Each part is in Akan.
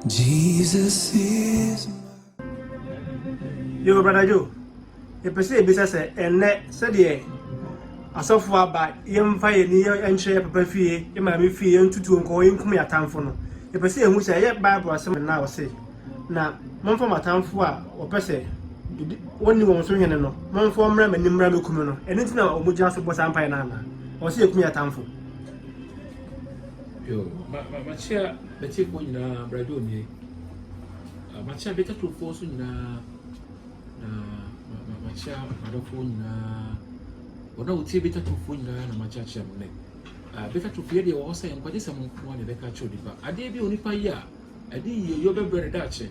Jesus is Yo, brother Joe. You perceive business and net said ye. As of far by young fire near and share papa fee, you might be fee and to go in come your town for no. You perceive which I yet Bible as some now say. Now, one for my town for or per se. Only one swing and no. One for Ram and Nimram Kumano. And it's now a Mujas was Empire Nana. Or see a come your town for. Yo, my chair, the chief one, Bradoni. My chair better to force in my chair, my phone. Ona utie better to phone na my church money. Better to fear the also and what is some one the catch of the I did be only per year. I did you be bread Dutch.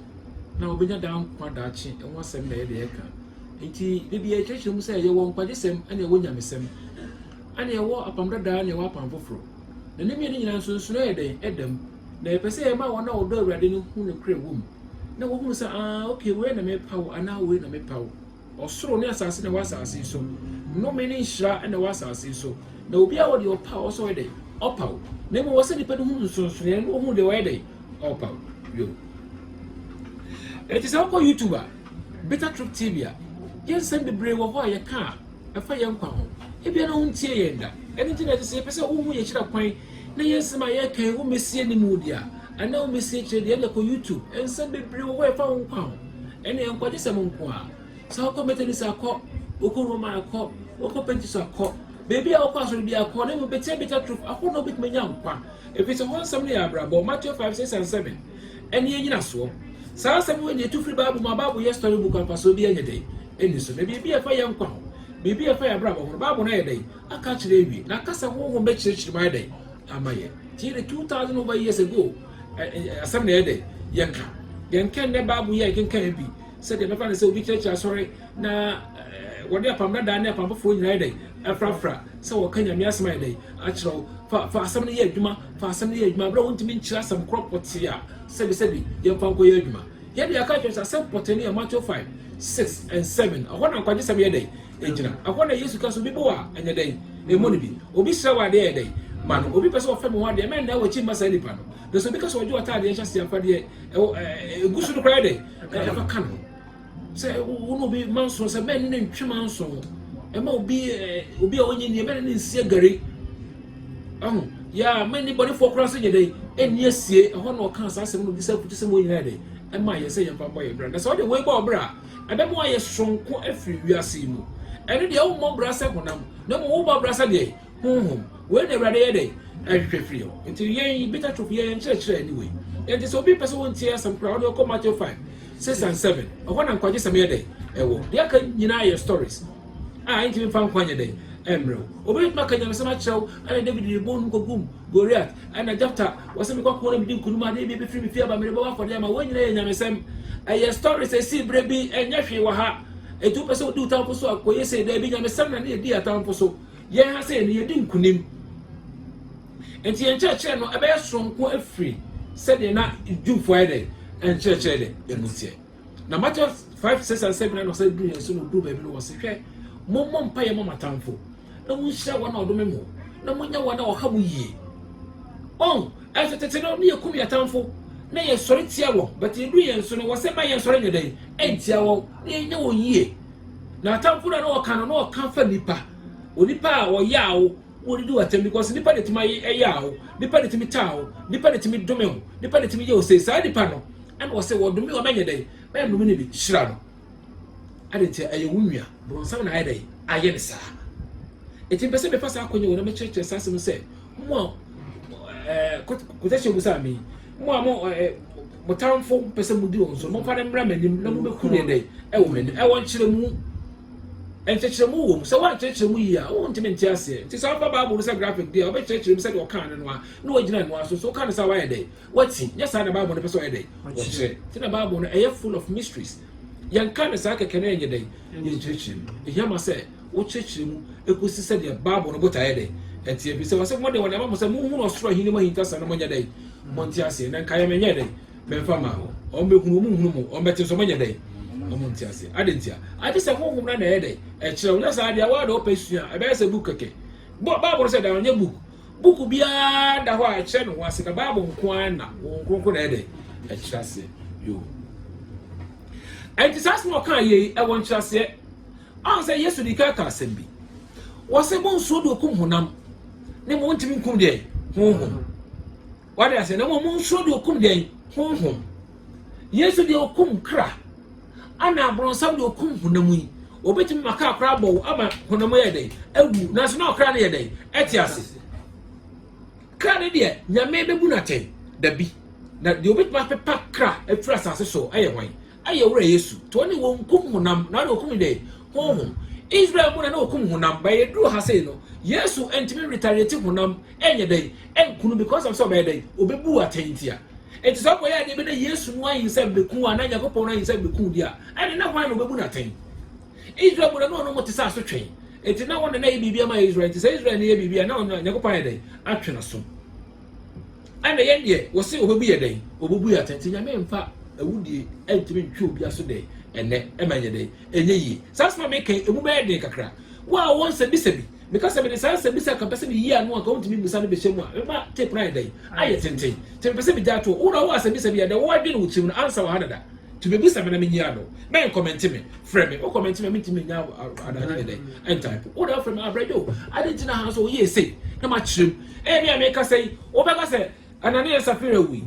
Now be down one Dutch and one sem the acre. Inti maybe a church who say you won't quite the same and you won't have the same. And you walk upon the down your upon Buffalo. The name in answer slow day, Adam. They per se my one old dog ready who the crib womb. No one say, okay, when I make power and now when I make power. Or so near assassin was I see so. No many shot and the was I see so. There will be out your power so a day. Up out. Never was any person who so and who the way day. Up out. You. It is our YouTuber. Better Truth TV. Yes, send the brave of your car. A fire pound. If you don't tear that. Anything that is a person who you should have point. Now, yes, my air can who may see any mood. And now message the other YouTube and send the brave away from pound. And then what is a monk? So how come it is a cop? Okuroma a cop, Oko Pentis a cop. Baby, our class will be a call, never better truth. I will not be my young one. If it's a one somebody, Abraham, Matthew 5, 6, and 7. And ye in a swap. So somewhere near 2 free Bible, my Bible, yes, story book, and pass will be any day. And so maybe a fire young pound. Maybe a fire bravo, Bible a day. I catch the baby. Now, cast a woman make church my day. Am I? Till 2,000 over years ago. Assembly a day. Yanka. Yanka, the Bible, yeah, can be. Said the Papa is a big church, sorry. Now, what they are from that down there, Papa for your day. A fra. So, can you miss my day? Actually, for some years, for some years, my brother want to mean some crop what's here. Said, young Panko Yuma. Yet the account are some potentially a Matthew 5, 6, and 7. I want to quite some day. I want to use because of people and a day. A money be. Obi saw day a day. Man, Obi person of family one day, man, that was Chimba Salipano. There's a because of you are tired and just for the good to cry day. Ever come. Say, who will be monsters, a man named Chimanson. And will be only in the man in Sigari. Oh, yeah, many body for crossing a day. And yes, a honor can't ask him to be self to some way in a day. And my say, and Papa, brother. That's all the way, Barbara. And then why a strong every we are seeing. And the old mob brass on them. No more brass a day. Home, when they ready a day. I free until ye better to be in church anyway. And this will be person tear some crowd or come at your 5, 6, and 7. I want to quite just a mere day. There can your stories. I ain't even found one day. Emerald. Obey Macanya so much show, and David the bone go boom, go react, and a doctor was some got one of the Kuruma, they be free fear by me for them. When you name them, a stories I see Brebi and Yashi Waha. A 2% do town for so, you say they be a son and a dear town for so. Yeah, I say you didn't kunim. And the church channel a very strong quite free. Said you're not due Friday and church day in Mutia. Now, matter 5, 6, and 7 and said, do soon do baby was a Mom pay a mama town for. No one shall one of the memo. No one know what or how ye. Oh, as a tell me a come town for. Nay, a sorry tiawo, but in real soon was a my answer any day. And tiawo, nay, no ye. Now, town for no can no comfort nipa. Onipa or yaw. What do I tell because the party to my yaw, the party to me town, the party to me domino, the party to me yo say side the panel, and was say what do me or many day, man, no be shrub. I didn't tell a woman, but some day, I am sir. It is the first when you want to church assassin say, more, quotation was me, more town for person would do, so more for them ramming, no more cool day, a woman, I want you to move. And church move, so what church we are, I want to maintain it. It's all about the graphic deal, but church said or can and one, no original so kind of a day. What's it? Yes, I about the person a day. What's it? It's about a year full of mysteries. Young kind of like a Canadian day in church. Yama said, what church you could see the Bible about a day. And see, so I said, one day when I was a moon or straw, he knew he does on a day. Montiasi and Kayamania day, Benfama, or Mumu, or Better Somania day. I didn't hear. I just a home run a day. A child, that's idea. What open a best a book. But Bible said on your book. Book be a white channel was a Bible, Kwana, or Crocodile. ɛkyerɛse yo ɛnti saa asɛm ɔka yɛ ɛwɔ nkyerɛse an sɛ Yesu di ka asɛm bi wɔsɛ mo nsuo de okum honam ne mo ntimi nkum deɛ honhom wade asɛ na mo nsuo de okum deɛ honhom Yesu de okum kra ana abronsam de okum honam yi obetimi maka akra bɔ ama honam yɛ dɛ awu na so na akra ne yɛ dɛ ɛte ase kra ne deɛ nyame bebu na tɛn dabi na de obetimi apepa kra afura asase so ɛyɛ hwan ɛyɛ wura Yesu to ne wɔn kum honam na de okum deɛ honhom Israel mo na okum honam ba ye duro ha sei no Yesu entimi retaliate honam enye dai enkunu because of so be dai obebu atentia enti so boy ade be na Yesu no ayin se beku ana Yakobon ayin se beku dia ade na hwan no obebu na ten Israel mo na no mo te sa so twen enti na won na ye bibia ma Israel enti se Israel na ye bibia na Yakobon ayin dai atwe na so ana ye de wo se obebu ye dai obebu ya tenti nya me mfa awudie entimi ntwe obi aso dai ene emanye dai enye yi sasma me kan emu be de kakra wa won se bisabi because me say se bisa kan pese bi yi anu aka won timi bisa no be hye mu a ba tape na dai aye tenten te pese bi dato wo na wo ase bisa bi da wo adwe no chim no answer wa hadada to be bisa me na me nyi ado men comment me frame me o comment me mitimi nya adade dai en type wo da frame abrajo adenti na ha so ye say na ma chim e me me ka say wo be ka say Ananias Safira wi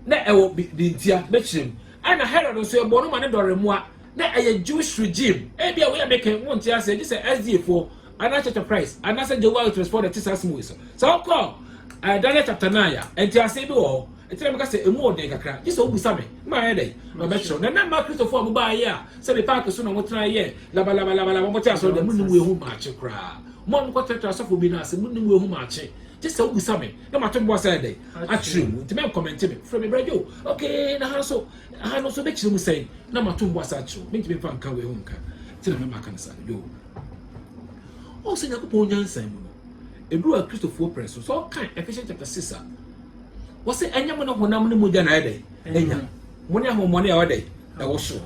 na e wo di ntia be chim ana Herod so e bo no ma ne dore mu a na e Jewish regime e bia we make won tia say this SDA for Anna chapter price Anna say Jehovah to respond to Jesus mo so call Daniel chapter 9 and tia say bi wo e tell me ka say emu odin kakra this obusa me ma ye dey no be sure na ma Christopher mo ba ye a say the park so no mo try ye la mo tia so de mu ni we hu ma che kra mo no ko tetra so fo bi na say mu ni we hu ma che just so obusa me na ma tombo say dey atrim ti me comment me from me brajo okay na ha so be chiri mu say na ma tombo say atrim me ti me fa nka we hu nka ti na me ma kan sa yo o se Yakobon nyansan mu no eduru a Christopher press so kan Ephesians chapter 6 wo se enya mo no honam ne mogya na yedai enya mo ne ahomone a wadai e wo so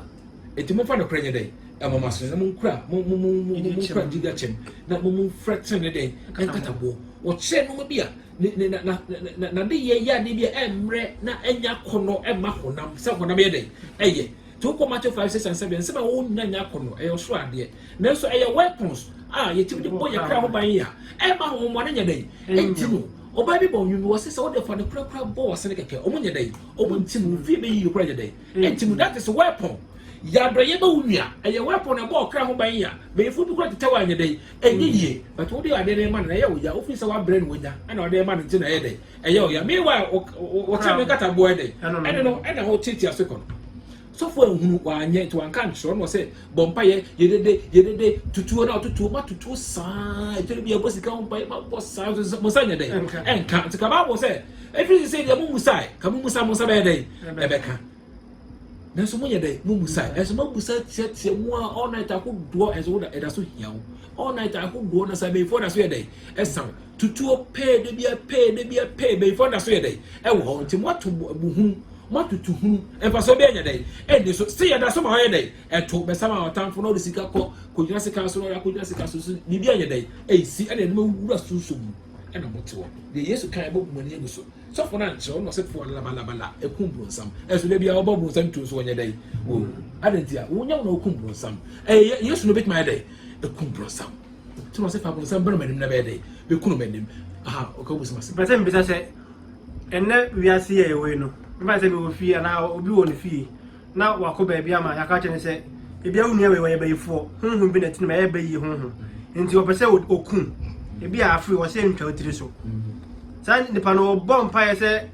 etimo fa no kranya dai e mama so na mo nkura mo kura diga chem na mo freten ne dai kan katabo wo che no bia na de ye ya de bia emre na enya kono e ma honam se honam yedai eye to ko Matthew 5, 6 and 7 se ba wo nya kono e so ade na so e weapons ye ti de boy kra ho ban ya e ma ho mo nya dai entinu oba bi bon yu wo se wo de fa ne kra bo se ne keke o mo nya dai o mo ntinu fi be yi kra nya dai entinu that is a weapon ya do ye ba unua e weapon na bo kra ho ban ya be fu bi kra tetewa nya dai enye ye but wo de ade ne ma na ye wo ya ofi se wa brain wo nya ana o de ma ntinu na ye dai e ye o ya me wa o cha me kata bo e dai ene no ene ho titi asekon so for hunu wa anye to anka nchro no se bompa ye yedede tutuo na tutuo ma tutuo sa etere bi ebo sika bompa ma bo sa mo sa nya dai enka tika ba bo se every say dey mu musai ka mu musa be dai ebeka na so mo nya dai mu musai eso mo musa tie mu a all night akodo eso wo da eda so hiawo all night akodo na sa be for na so ye dai esa tutuo pay de bia pay be for na so ye dai e wo nti mo to buhu matutu hu empa so be anya dai e de so se ya da so ma hoye dai e to be sama otamfo no de sika ko kojina sika so no ya kojina sika so ni bi anya dai e si e de no wura susu mu e na moto de Yesu kan e bo mu ne egu so so for na nche no se for la bala e kumbro nsam e so de bia obo bu nsam tu so anya dai o adentia wo nya no kumbro nsam e Yesu no bit my dai e kumbro nsam so no se fa bu nsam bro manim na be dai be kunu manim aha o ka bu nsam but em bisa se enne wiase ye we no mba se be ofie na obi woni fie na wakoba bia ma yaka kye ne se ebia wunu we ye bayifo honhom bi na tinu ma ye bayi honhom enti opese okun ebia afri wo se ntwa otiri so san nipa no bompa ye se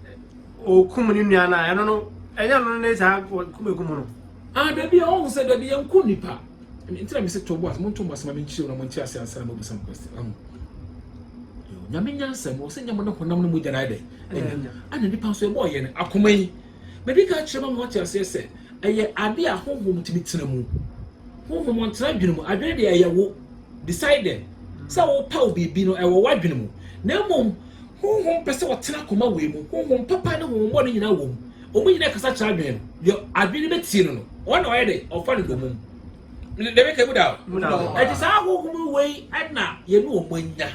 okum ni nua na eno no enya no ne sa kumegum no da bia o se da bia nku nipa enti na me se to boas mo to boas ma me nchi na mo nchi ase ansa na mo bisa question nyame nyansam wo se nyamo no honam no mu gya dai ana nipa so e boy ye akoma yi medical chema mo tia se eye ade a honhom timi tena mu honhom ntena dwene mu adwene de eye wo decided sa wo pa obibi no e wo wadwene mu na mom honhom pese wo tena koma we mu honhom papa ne honhom mo no nyina wo mu o mu nyina kasa cha adwene yo adwene betie no wona o ye de o fa ne do mu de be ke mu da e ti sa honhom we ana ye no o manya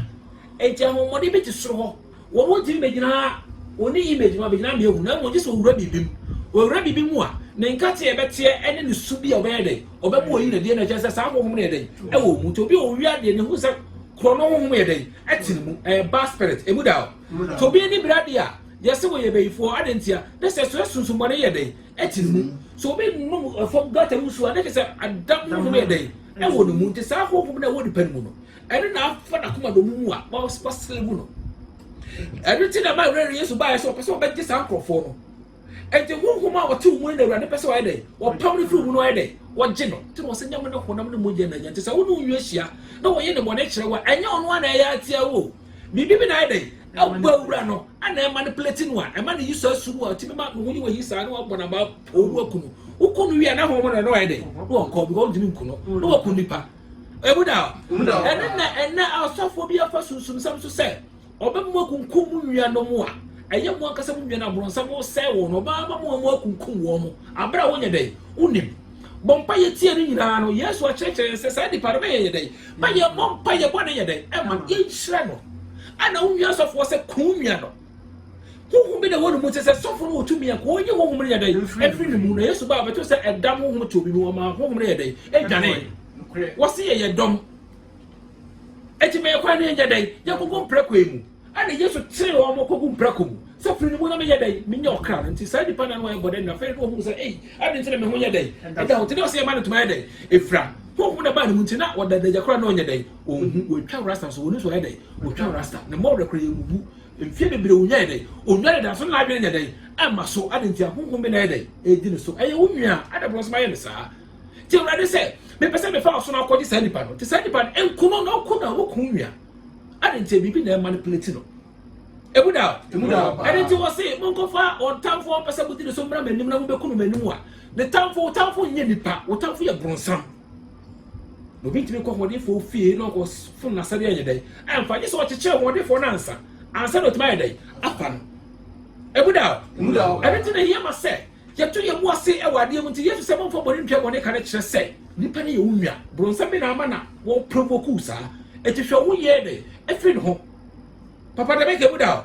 enti ahomode bi ti soro ho wo won ti megina oni image ma begina me hu na mo je so wura bibim already bi mu a ne nkate e betie ene ne su bi obede obemu yi na de na jese sa honhom na eden e wo mu to bi o wi ade ne hu se krono honhom eden etine mu bad spirit emu da to bi ni brade a yese wo ye beyifo adentia de se so sunsunbone ye den etine mu so bi no fo gata mu su ade se adam honhom eden e wo no mu te sa honhom na wo di pan mu no ene na afa na kuma do mu a ba spasle mu no ene ti na ma re yesu ba yeso pese obegye sa nkrofo no ente honhom a wote mu na urade pese wa eden wo pam ni fru mu no eden wo gye no ti no se nyam na honam ne mo gye na nya te sa wo no nwi ahia na wo ye ne bone kire wa enya ono ana ya atia wo bibi bi na eden abawura no ana manipulating one e man use asuru a timi ma wo yi wa hisa na wo bona ba oru akunu ukunu wi na ho mo na no eden wo nko bi go dimi nkuno no wo kunu nipa ebuda ena asofo bi afa sunsun sam so se obemmo kunkum nwia no mu a eye mo akasa mu nwia na bronsa mo se wo no ba mo kunkum wo mo abra wo nye dai unim bompa ye tie ni nyina no yesu a cheche se sa di parbe ye dai ba ye bompa ye bone ye dai e man ye hira no ana nwia asofo se kun nwia no huhu bi da wonu mu se sofo no otumi akọ onye huhu mu ye dai every ni mu no yesu ba beto se edam huhu to bi mu ma huhu mu ye dai e dwane wasi ye dom eti me kwa ne nyadai ya kogo mprako emu ana yesu tire o mo kogo mprako mu so firi ni mo na me nyadai me nya okra nti sai di pana no e bode na fe ko hu say eh ade ntire me ho nyadai eda ho tire o se ma no tuma nyadai efra ho hu na ba ne mu ntina wada da jakra no nyadai ohu o twa rasta so woni so nyadai o twa rasta ne mo rekra emu bu mfie bebre o nyadai o nyadai da so na adwe nyadai ama so ade ntia ho hu me na nyadai e di no so eye wo nwia ade bro so ma ye ne sa ti urade se me pese me fa so na akodi sa nipa no ti sa nipa enkuno na okuna wo kunwia ade ntie bibi na manipulate no ebuda ade ti wo se monko fa on tamfo on pese budi so mbra manim na mo bekunu manim a ne tamfo nye nipa wo tamfo ye bronsam no bi ntimi ko hode fo fie no ko fun na sare anye dai amfa je so cheche hode fo na ansa no tma dai apa no ebuda ade ti na ye ma se yetu ye mu ase e wade mu nti yesu se monfo boni ntwa boni ka ne kire se nipa ne ye unwa bronsam bi na ama na wo provoke sa etihwe wo ye de efi ne ho papa de beke muda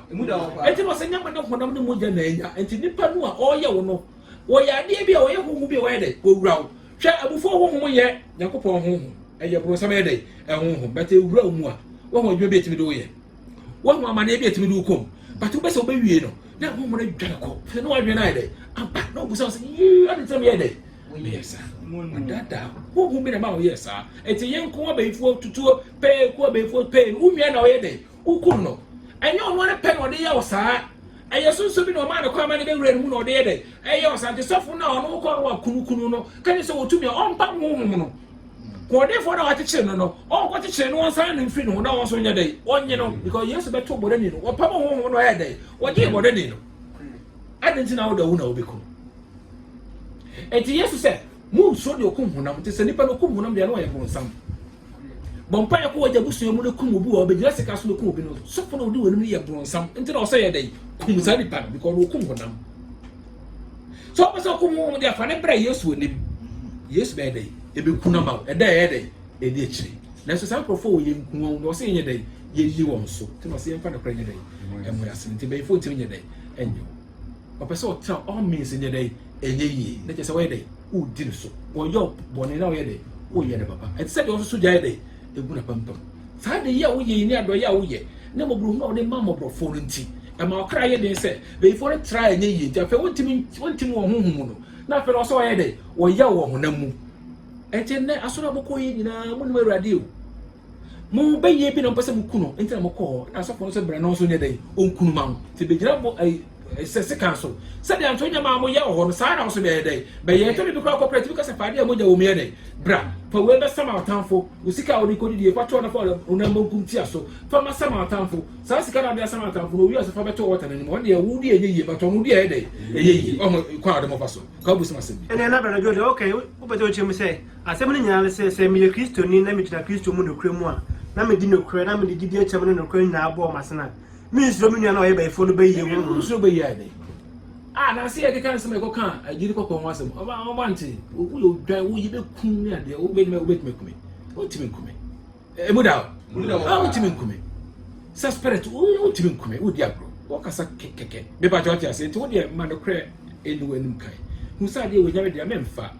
enti mo se nyama na honam ne moja na enya enti nipa no a oye wo no wo ya de bi a wo ye honhu bi wo ye de wo wura wo hwe abufo honhu ye yakopɔ honhu eye bronsam ye de honhu bete wura mu a wo ho dwe bi etimi do ye wo ho amane bi etimi do kom batu be se wo be wie no na ho mo na dwa ko fe no adwe na ye de aba na obusa se yi ade tem ye de yes dada wo hu bi na ma wo yes a eti yenko abaifo tutuo pe ko abaifo pe unwia na wo ye de ukun no enye ono ne pe no de ye wo saa eye sunso bi no ma ne kwa ma ne be wura mu no de ye de eye wo saa te sofo na ono ko ro kunukunu no kan se wo tumi ompa honhom no ko de fo na wa tichire no no o ko tichire no san ne mfi no na wo so nya de onye no because yes be to bode ni no wo pa honhom no ye de wo je bode ni no adenti na wo da wo na wo be ko eti yesu se mu so de okum honam te se nipa no okum honam de na wo ye bronsam bompa ya ko waja busu mu ne kum obi wa be jira sika so ne kum obi no so fo no di wonu ne ye bronsam enti na o se ye dai kum sa di pa because okum honam so pa so kum mu de afa ne bra yesu onim yesu be dai e be kuna ma e dai ye dai e di akiri na so san profo wo ye nku wo se ye dai ye yi won so ti no se ye fa na kra ye dai e mo ya sin ti be fo ti ye dai enyo o pa so tell all means ye dai enye yi na je se wo ye dai u di so wo yo boni na wo ye dai o ye ne papa et said also ja ye dai eguna pampam sa de ye wo ye ni ado ye wo ye na mo bru no de ma mo bro fo nti e ma okra ye de se be fo re try enye yi ja fe wontimi wo honhom no na fe no so ye de wo ye wo honam mu enti ne asoro aboko ye nyina mo no awrade o mo be ye bi no pese mo kuno enti na mo ko na so fo no se bra no so ne de onkunu ma ti be gira bo se cancel said the Antonia Mamma or Sana also be a day, but you actually become cooperative because a party of Moja Bra, for whether summer town for Usika or Nicodi, what one of all Unamo Kuntiaso, from a summer town for Sassicana, the summer town for years of Fabato water and 1 year, woody a year, but on woody a day, a year, quite a mopasso, Cobus Massin. And another good, okay, what do you say? As so many analysis say, me a Christian, name it a Christian Mundo Cremua, Nami Dino Cred, I'm the Gideon Chaman of Crane now, Masana. Miss Romania no ebe for the bay you so be yade ah na see e kan some go kan agiri kokon wasem o manti wo yo dwan wo yibe kun ya de wo be me kumi wo timi kumi e muda wo timi kumi suspect wo timi kumi wo diabro wo kasa keke be ba joti ase nti wo de man no kre enu enum kai hu sa de we nyame de amemfa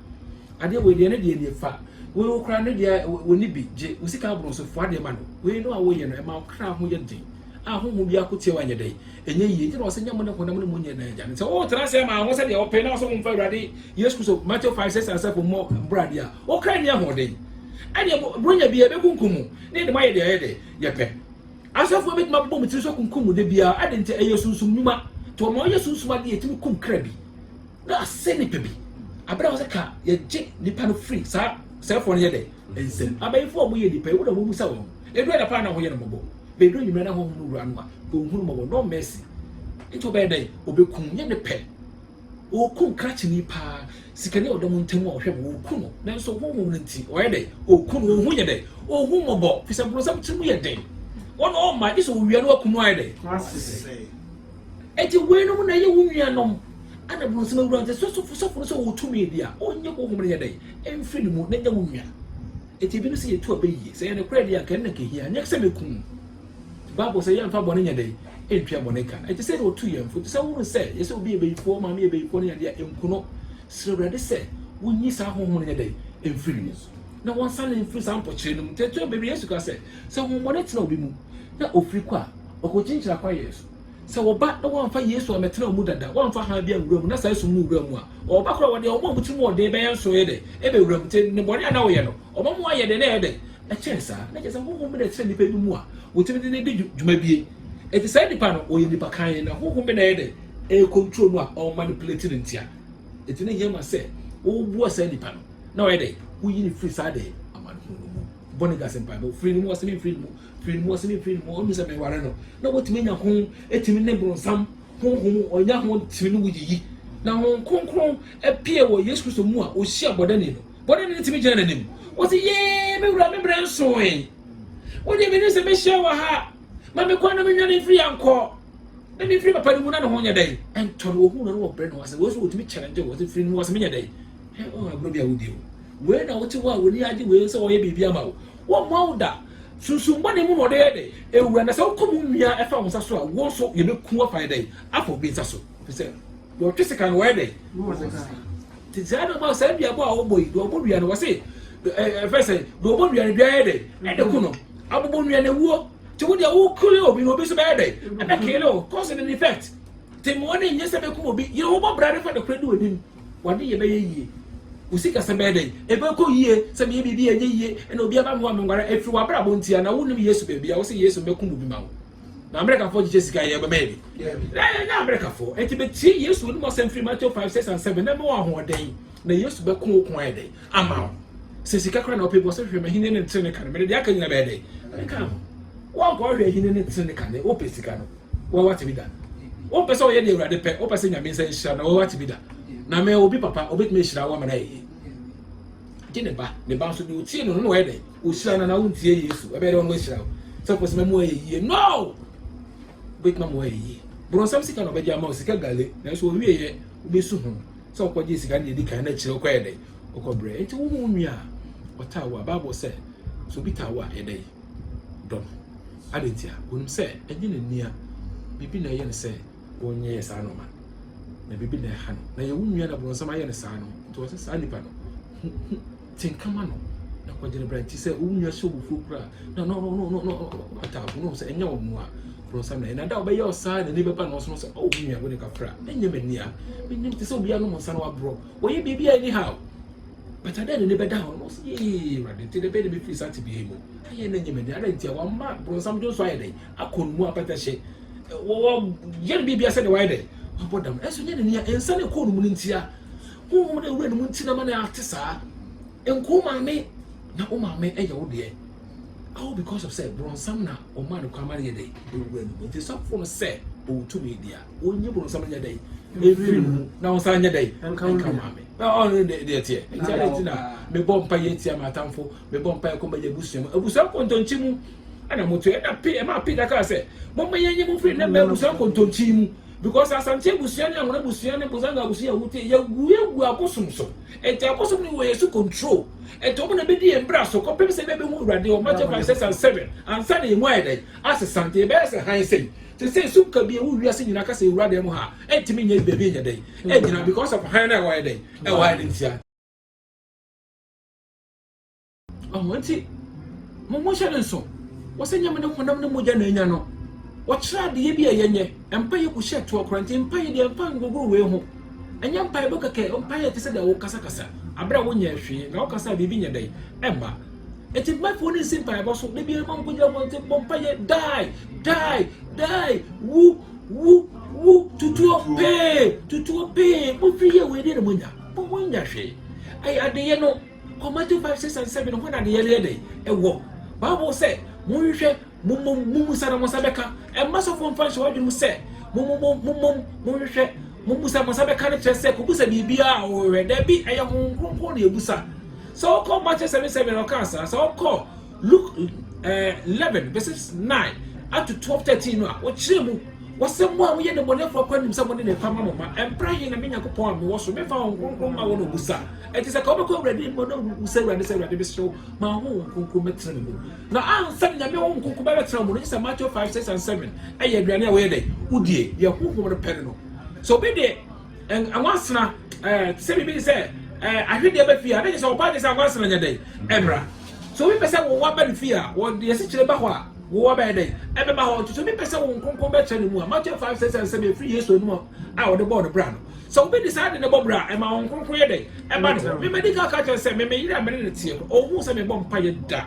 ade we de ne de ne fa we okra ne de we ni bi je usika abro so fo ade ma no we no a wo ye no e ma okra ho ye de ahohu bi akotie wanye dai enye yie ti no se nyam ne honam ne munye na ja nti o tra se ma ho se de o pe na so mfa urade Yesu Kristo Matthew 5:6-7 mo brade a o kan ne ahoden ade bronya bi e be kunkumu ne de ma ye de ye pe asafo be ma bom ti so kunkumu de bia ade nti eye sunsum numa to ma ye sunsum ade ye ti kum krabi na se ne pebi abra wo se ka ye je nipa no free sa self-on ye de ensem abayifo mo ye nipa wo da mo musa wo edu da pa na ho ye no mo be do nyimena ho hu ru anu a ko hu mo no mercy into be dey obekun ye ne pe o kun krachi ni pa sikane odom ntemu o hwe mo kun no nanso ho mo nti o ye dey o kun o hu ye dey o hu mo bo fi se brosam timu ye dey ono o ma iso wi anu akunu ay dey eti we no na ye wu wi anom ana brosam wu ante so so o tumi dia o nye ko hu mo ye dey emfiri mu na nya wu wi eti bi no se ye tu abeyi se ye ne kra dia kan na ke hia nya se mekun Bible say yam fa bone nya dey entwa bone ka eti say o tu yam fu say wo say ye say obi ebeyifo ma me ebeyifo nya dey enkuno sirade say wonyi sa hohon nya dey emfiri mu na won sa na emfiri sa mpokire num teto bebi Yesu ka say wo bone tena obi mu na ofiri kwa okokinchira kwa Yesu say wo ba na won fa Yesu ametena mu dada won fa ha bia nwura mu na say so mu nwura mu a oba kora wo de omo mutim wo de be yan so ye dey ebe nwura mu te ne bone ana wo ye no omo mu aye de na ye dey a chesa na je say hohon me de tena ni pe bi mu a wotimi de di djuma bie eti say nipa no oye nipa kan na hohom be na ye de e control no a o manipulate ntia eti ne yema say wo bu say nipa no na ye de wo yi ni free sa de amanu mu boni ga sempa bo free mu wasemi free mu wasemi free mu o mi say me ware no na wotimi nya ho etimi ne bronsam hohom onya ho timi no wuyi na ho konkron epie wo Yesu Kristo mu a o hia bodani no bodani timi gina na nim wo say ye me wura me branso en Odi me se be share wa ha. Ma me kwa na me nwane free anko. Na me free papa ni mu na ne ho nya dai. Ento no hu na no bre no wase. Wo so otimi challenge wo se free ni wase me nya dai. He o agro bia wo dio. We na wo ti wa woni age we se wo ye bibia ma wo. Wo mo da. Sunsun ba ne mu no de. E wura na se wo komu nwia e fa wo sa so a wo so ye be ku afa dai. Afo be sa so. Fi se wo twese kan wo dai. Wo se ka. Ti zado ba se bia bo a wo boyi. Do bo dua no wase. First do bo dua ne bia ye dai. E de ku no. Abubu nua na wuo ti wo dia wo kule obi no obi so be dey e be kele o cause and effect ti mo ne nyese be ku obi ye wo bo brade fa de kredu odim wade ye be ye yie usika se be dey e be ko yie se me bibi ye yie e na obi aba mo amengwara e fi wa bra bo ntia na wonim Yesu be bia wo se Yesu be ku obi ma wo na America for Jesus guy ye be maybe na America for e ti be ti Yesu no mo sem free Matthew 5:6-7 na mo wa ho den na Yesu be ku ko ay dey ama se sika kra na opepo se hwe mahine ne ntre ne kan me de aka nyina be dey eka wo ko hwe hine ne ntre ne kan ne ope sika no wo wati bi da wo pese wo ye de urade pe wo pese nyame nsa nhira na wo wati bi da na me obi papa obi me nhira wo ma na ye gine ba ne ba so de utie no no we dey o nhira na wo ntie Yesu e be de wo nhira wo so ko se me mo ye no bit ma mo ye bro sam sika no be ja ma sika gale na so wie ye obi su hu so ko je sika ne di kan na kire ko ye dey o ko bre enti wo mu nua Otawa Bible say so bitawa edey don adentia wonu say enye nania bibi na ye ne say wonye sa no ma na bibi na ha no na ye wunua na bronsa ma ye ne sa no to say sa nipa no tinkama no na ko je ne branch say wunua so bufu kra no Otawa no say enye wo mu a bronsa na da obeya osa na ne beba no so say o wunua wo ne ka fra enye mania menyim te say obi anu mo sa no abro wo ye bibi anyhow but I didn't never down. No, see, rather, till the baby be free to be able. I ain't any man. I didn't tell one mark, bro. Some just why they. I couldn't more better shit. Well, young baby, I said why they. I put them as you near and send a cold moon here. Who would have read Muntina man artist, and call my mate. Now, oh, my mate, oh dear. Oh, because of said bron samna or man come any day. When this up for a set, oh, to me, dear. Oh, you bron some day. Now, Sanya day, and come, mammy. Oh, dear, dear. Me bomb pay it, my tamfo, me bomb pay come by your busham. A busham conton chimu, and I'm going to pay a map. I say, Bomba Yamu free never busham conton chimu. Because as I'm saying, Busiana, and Busiana, Buzanga, Busia, would take your will bosom so. And there was only ways to control. And to open a bit and brass, so compare say, maybe more radio, Matthew 5:6-7, and Sunday, why they ask a Sunday, bears a high say. te say soup ka bi e wu wiase nyina ka say wura dem ha entimi nya baby nya dey e nyina because of han na why dey e why dey ntia wanti mo hye nso wo se nyame ne honam ne moja na nya no wo kira de bi ayenye empa ye ku hye to kranti empa ye de empa ngogoro we ho enya empa ye bokake empa ye te se da wo kasa kasa abra wo nya hwe na wo kasa bibi nya dey emma eti my phone is simple about so maybe mom go just bompa ye die wu tutu pay mo fi ye we dey mo nya hwe ai adeye no Matthew 5, 6 and 7 when ade ye dey e wo Bible say mo hwe mo sara mo sabeka e maso fo mfa hwe wadwum say mo hwe mo musa mo sabeka ne kire say ko busa bibia o we da bi eye honhon na ebusa. So call Matthew 7:7 or cancer. So call Luke 11 verses 9 up to 12:13. What chemu? What's some more we had the money for calling someone in a family and praying a miniature poem was me found my own busa. It is a comical ready, but no say ready, say ready, show my home kukumetrim. Now I'm sending a own kukumetrim. It's a Matthew 5, 6 and 7. I had granny away day. Would ye? Your who the penal. So be there and I want to say, me say. I heard the other fear. I think it's all parties are once in a day. Emra. So we person will want bad fear. What the essential bahwa. What bad day. Ever bahwa. So we person won't come back anymore. Matthew 5, 6 and 7 3 years to more. Out the border brand. So we decided the bobra and my own concrete day. And but we medical culture said, me you have minute here. Or who's a bomb pie da.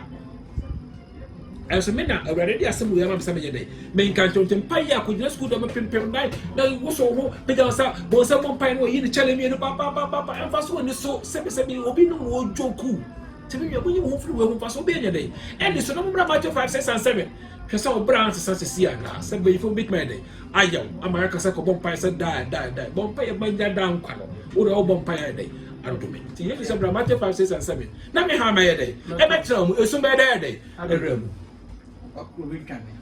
And so men are already assembled them some day. Men can't empire could just go down pim night. Now you was so big as a someone pine where he telling me papa and fast one is so 7 will be no joke. To me, when you move through a fast obey a day. And it's a number of Matthew 5, 6 and 7. Because our brands such as Siana, said before big man day. I am America Sacco Bompire said die. Bompire by that down color. Or all Bompire day. I don't mean. See, it's a Matthew 5, 6 and 7. Now me how my day. I bet you, it's so bad day.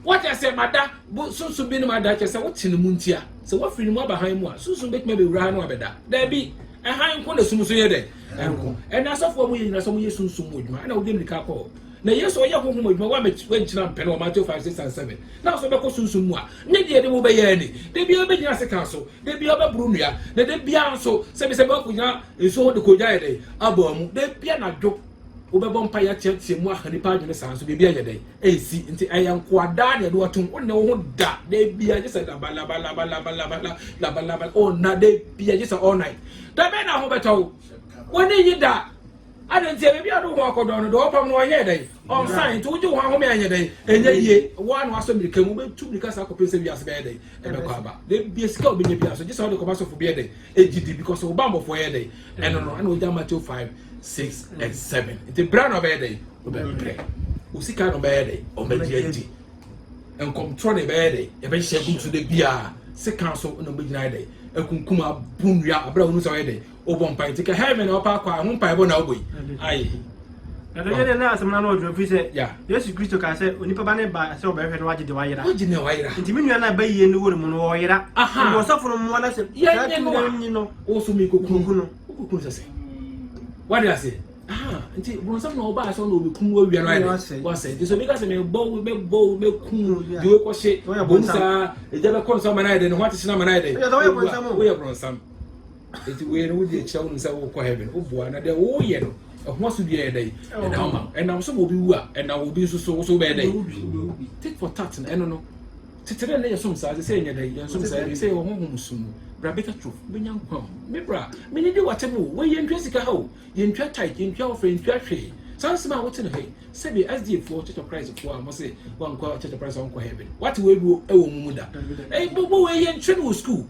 What I say, Madam, but soon be my Dutch. I said, what's in the Muntia? So what free more behind one? Soon make maybe run over that. There be a high corner soon day. And as of what we in some years soon would, and I'll give the couple. Now, yes, or you home with my woman went to Pen or Matthew 5, 6 and 7. Now, so because soon more. Maybe they will be any. They be a big as a council. They be a Brunia. They be also 7 about is so the Kojade. Abom, they be a joke. Oba bompire church mo ahani pa dwene san so be bia yede esi nti ayan kwada ne do atum wonne wo da de bia je se bala oh na de bia je se all night da be na ho betawo woni yi da adan tie be bia do ho akodo no do opam no ye dey on sign to ju ho ho me anye dey enye ye wo no aso mirika mu be tu mirika sa kopese bia se be dey e be kwa ba de bia sika obi bia so je se ho de komaso fo bia dey ejidi because o bambo fo ye dey eno no ana o ja Matthew 5 6 and 7. The brand of a day, Usika no bad, or Mediati. And control a bad day, eventually to the Bia, Sick Council on a midnight day, and Kunkuma Bunya, a brown day, or one pint, take a heaven or park, I won't buy one away. Aye. And then now some knowledge of visit. Yeah, yes, Christo can say, when you put by so very watch the wire. What you know, Timmy and I bay in the woman or Ira. Aha, was up from one. I said, yeah, you know, also me Kukuno. What did I say? Until when some no buy so no be kum we right. What say? So because me bow me kum do ko she bonsa e je be kon so manai de no what is na manai de. We are some. It we no dey chew no say wo ko heaven. O bua na de wo ye no. E ho so bi e dey. E na ma. E na so mo bi wu a, e na wo bi so be dey. Take for tat na no. Titere na ye som sa say nya dey. Ye som sa say wo ho sum. Bra better truth be nyan kwam me bra me ni di watemu we ye ntwa sika ha o ye ntwa tight ye ntwa ofre ntwa hwe sanse ma wote no he se be SDF for Church of Christ for am say wan kwa Church of Christ on kwa heaven what we do e wo mumu da bo we ye ntwa no school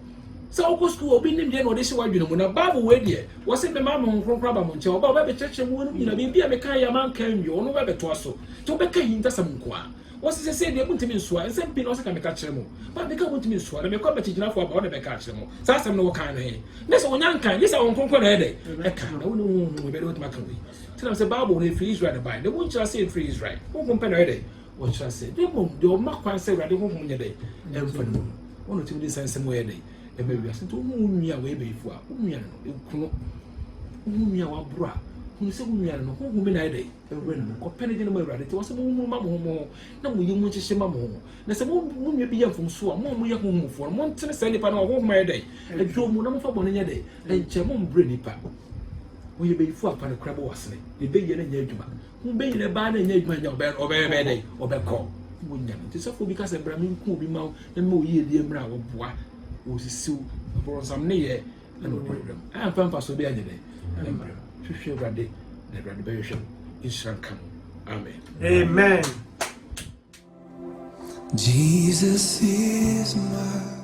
so go school obi nim je no de se wadwene mu na Bible we de wo se me ma mo nkronkra ba mo nche oba ba be church mu no nyina be bia me kan ya man kan wi ono ba be to aso to be kan hinta sam nko What's the say? They want to be swa, and some people also can catch them. But they can't want to be swa. They may come to China for about the catch them. So I'm no kind of here. This one young kind, this one conquer a day. I can't know we better with Macaway. Tell us about when free is right by. They won't just say free is right. Who compare a day? What shall I say? They won't do mark one say right home your day. And for no one or two days and some way a day. And maybe I said to whom we are way before. Whom you know, our bra. hunu sɛ wunua no ho humi na ɛdɛ ɛwura no kɔ pɛne gyina mu awurade te wɔsɛ mo ma mo ho na mo yimu nhyehyɛ ma mo ho na sɛ mo nua bi yɛ mfom so a mo yɛ ho mufoɔ mo ntene sɛ nipa na ho homa ɛdɛ adwo mu na mo fa bɔ ne nyɛ dɛ ɛnkyɛ mo mbrɛ nipa woyɛ bɛyifo apa ne kora bɔ wasene ne bɛyɛ no nyɛ adwuma mo bɛyi ne ba na nyɛ adwuma nyɛ ɔbɛyɛ dɛ ɔbɛkɔ mo nya no nti sɛ fo bi ka sɛ bra me nku obi ma na me oyi edi mra a wɔboa osisiw borɔnsam ne yɛ na no problem a mfa so bi anyɛ dɛ mbrɛ hwehwɛ awurade na awurade bɛhwehwɛ nhyira nka mo amen amen. Jesus is my